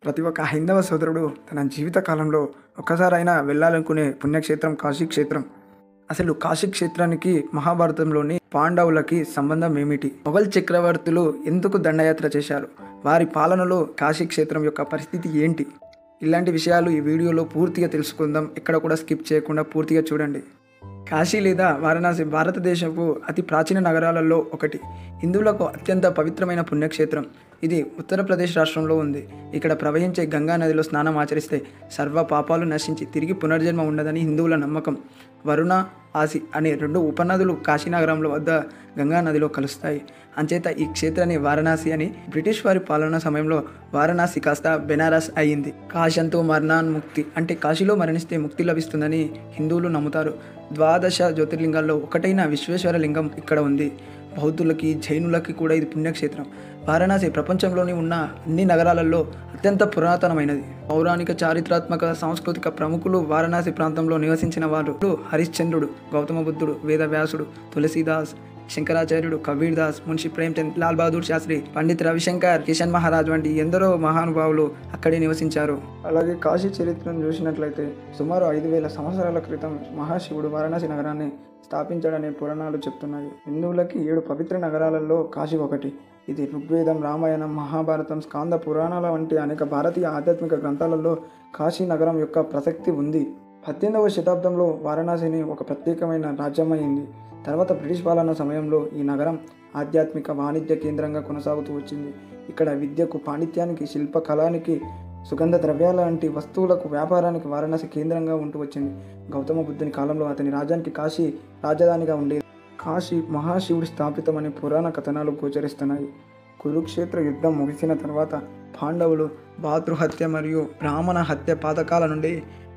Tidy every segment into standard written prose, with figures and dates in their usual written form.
ప్రతి ఒక్క హైందవ సోదరుడు తన జీవిత కాలంలో ఒక్కసారైనా వెళ్ళాలనుకునే పుణ్యక్షేత్రం కాశీ క్షేత్రం. అసలు కాశీ క్షేత్రానికి మహాభారతంలోని పాండవులకి సంబంధం ఏమిటి? మొఘల్ చక్రవర్తులు ఎందుకు దండయాత్ర చేశారు? వారి పాలనలో కాశీ క్షేత్రం యొక్క పరిస్థితి ఏంటి? ఇలాంటి విషయాలు ఈ వీడియోలో పూర్తిగా తెలుసుకుందాం. ఎక్కడ కూడా స్కిప్ చేయకుండా పూర్తిగా చూడండి. కాశీ లేదా వారణాసి భారతదేశపు అతి ప్రాచీన నగరాలలో ఒకటి. హిందువులకు అత్యంత పవిత్రమైన పుణ్యక్షేత్రం. ఇది ఉత్తరప్రదేశ్ రాష్ట్రంలో ఉంది. ఇక్కడ ప్రవహించే గంగా నదిలో స్నానం ఆచరిస్తే సర్వ పాపాలు నశించి తిరిగి పునర్జన్మ ఉండదని హిందువుల నమ్మకం. వరుణ, ఆసి అనే రెండు ఉపనదులు కాశీనగరంలో వద్ద గంగా నదిలో కలుస్తాయి. అంచేత ఈ క్షేత్రాన్ని వారణాసి అని బ్రిటిష్ వారి పాలనా సమయంలో వారణాసి కాస్త బెనారస్ అయ్యింది. కాశంతో మరణాన్ ముక్తి అంటే కాశీలో మరణిస్తే ముక్తి లభిస్తుందని హిందువులు నమ్ముతారు. 12 జ్యోతిర్లింగాల్లో ఒకటైన విశ్వేశ్వర లింగం ఇక్కడ ఉంది. బౌద్ధులకి, జైనులకి కూడా ఇది పుణ్యక్షేత్రం. వారణాసి ప్రపంచంలోని ఉన్న అన్ని నగరాలలో అత్యంత పురాతనమైనది. పౌరాణిక, చారిత్రాత్మక, సాంస్కృతిక ప్రముఖులు వారణాసి ప్రాంతంలో నివసించిన వారు హరిశ్చంద్రుడు, గౌతమ బుద్ధుడు, వేదవ్యాసుడు, తులసీదాస్, శంకరాచార్యుడు, కబీర్ దాస్, మున్షి ప్రేమ్చంద్, లాల్ బహదూర్ శాస్త్రి, పండిత్ రవిశంకర్, కిషన్ మహారాజ్ వంటి ఎందరో మహానుభావులు అక్కడే నివసించారు. అలాగే కాశీ చరిత్రను చూసినట్లయితే సుమారు 5000 సంవత్సరాల క్రితం మహాశివుడు వారణాసి నగరాన్ని స్థాపించాడనే పురాణాలు చెప్తున్నాయి. హిందువులకి 7 పవిత్ర నగరాలలో కాశీ ఒకటి. ఇది ఋగ్వేదం, రామాయణం, మహాభారతం, స్కాంద పురాణాల వంటి అనేక భారతీయ ఆధ్యాత్మిక గ్రంథాలలో కాశీ నగరం యొక్క ప్రసక్తి ఉంది. 18వ శతాబ్దంలో వారణాసిని ఒక ప్రత్యేకమైన రాజ్యమైంది. తర్వాత బ్రిటిష్ పాలన సమయంలో ఈ నగరం ఆధ్యాత్మిక, వాణిజ్య కేంద్రంగా కొనసాగుతూ వచ్చింది. ఇక్కడ విద్యకు, పాండిత్యానికి, శిల్పకళానికి, సుగంధ ద్రవ్యాల వంటి వస్తువులకు వ్యాపారానికి వారణాసి కేంద్రంగా ఉంటూ వచ్చింది. గౌతమ బుద్ధుని కాలంలో అతని రాజ్యానికి కాశీ రాజధానిగా ఉండేది. కాశీ మహాశివుడి స్థాపితమని పురాణ కథనాలు గోచరిస్తున్నాయి. కురుక్షేత్ర యుద్ధం ముగిసిన తర్వాత పాండవులు భాతృహత్య మరియు బ్రాహ్మణ హత్య పాతకాల నుండి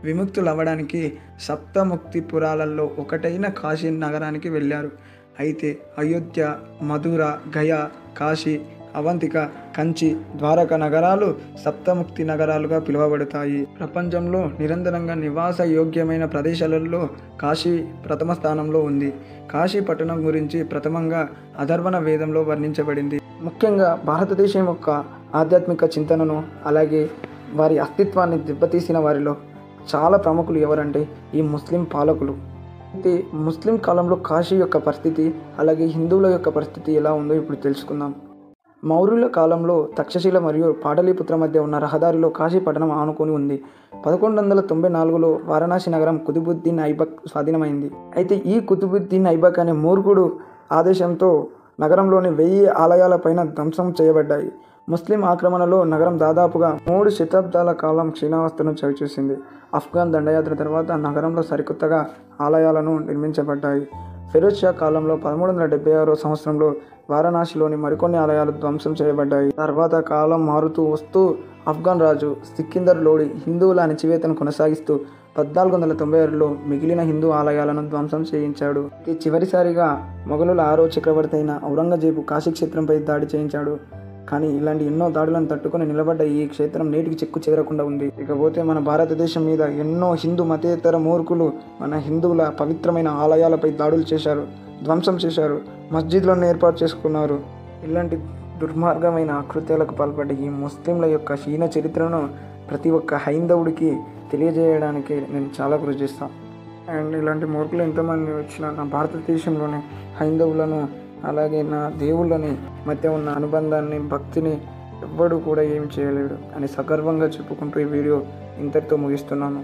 విముక్తులవ్వడానికి సప్తముక్తిపురాలలో ఒకటైన కాశీ నగరానికి వెళ్ళారు. అయితే అయోధ్య, మధుర, గయా, కాశీ, అవంతిక, కంచి, ద్వారక నగరాలు సప్తముక్తి నగరాలుగా పిలువబడతాయి. ప్రపంచంలో నిరంతరంగా నివాస యోగ్యమైన ప్రదేశాలలో కాశీ ప్రథమ స్థానంలో ఉంది. కాశీ పట్టణం గురించి ప్రథమంగా అథర్వణ వేదంలో వర్ణించబడింది. ముఖ్యంగా భారతదేశం యొక్క ఆధ్యాత్మిక చింతనను, అలాగే వారి అస్తిత్వాన్ని దెబ్బతీసిన వారిలో చాలా ప్రముఖులు ఎవరంటే ఈ ముస్లిం పాలకులు. అయితే ముస్లిం కాలంలో కాశీ యొక్క పరిస్థితి, అలాగే హిందువుల యొక్క పరిస్థితి ఎలా ఉందో ఇప్పుడు తెలుసుకుందాం. మౌర్యుల కాలంలో తక్షశిల మరియు పాటలీపుత్ర మధ్య ఉన్న రహదారిలో కాశీ పట్టణం ఆనుకొని ఉంది. 1194లో వారణాసి నగరం కుతుబుద్దీన్ ఐబక్ స్వాధీనమైంది. అయితే ఈ కుతుబుద్దీన్ ఐబక్ అనే మూర్ఖుడు ఆదేశంతో నగరంలోని 1000 ఆలయాలపైన ధ్వంసం చేయబడ్డాయి. ముస్లిం ఆక్రమణలో నగరం దాదాపుగా 3 శతాబ్దాల కాలం క్షీణావస్థను చవిచూసింది. ఆఫ్ఘన్ దండయాత్ర తర్వాత నగరంలో సరికొత్తగా ఆలయాలను నిర్మించబడ్డాయి. ఫిరోజ్ షా కాలంలో 1376 సంవత్సరంలో వారణాసిలోని మరికొన్ని ఆలయాలు ధ్వంసం చేయబడ్డాయి. తర్వాత కాలం మారుతూ వస్తూ ఆఫ్ఘన్ రాజు సికిందర్ లోడి హిందువుల అణచివేతను కొనసాగిస్తూ 1496లో మిగిలిన హిందూ ఆలయాలను ధ్వంసం చేయించాడు. చివరిసారిగా మొఘలుల 6వ చక్రవర్తి అయిన ఔరంగజేబు కాశీ క్షేత్రంపై దాడి చేయించాడు. కానీ ఇలాంటి ఎన్నో దాడులను తట్టుకొని నిలబడ్డ ఈ క్షేత్రం నేటికి చెక్కు చెదరకుండా ఉంది. ఇకపోతే మన భారతదేశం మీద ఎన్నో హిందూ మతేతర మూర్ఖులు మన హిందువుల పవిత్రమైన ఆలయాలపై దాడులు చేశారు, ధ్వంసం చేశారు, మస్జిద్లను ఏర్పాటు చేసుకున్నారు. ఇలాంటి దుర్మార్గమైన ఆకృత్యాలకు పాల్పడ్డ ఈ ముస్లింల యొక్క హీన చరిత్రను ప్రతి ఒక్క హైందవుడికి తెలియజేయడానికి నేను చాలా కృషి చేస్తాను. అండ్ ఇలాంటి మూర్ఖులు ఎంతమంది వచ్చినా నా భారతదేశంలోని హైందవులను, అలాగే నా దేవుళ్ళని మధ్య ఉన్న అనుబంధాన్ని, భక్తిని ఎవ్వడు కూడా ఏం చేయలేడు అని సగర్వంగా చెప్పుకుంటూ ఈ వీడియో ఇంతటితో ముగిస్తున్నాను.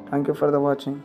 Thank you for the watching.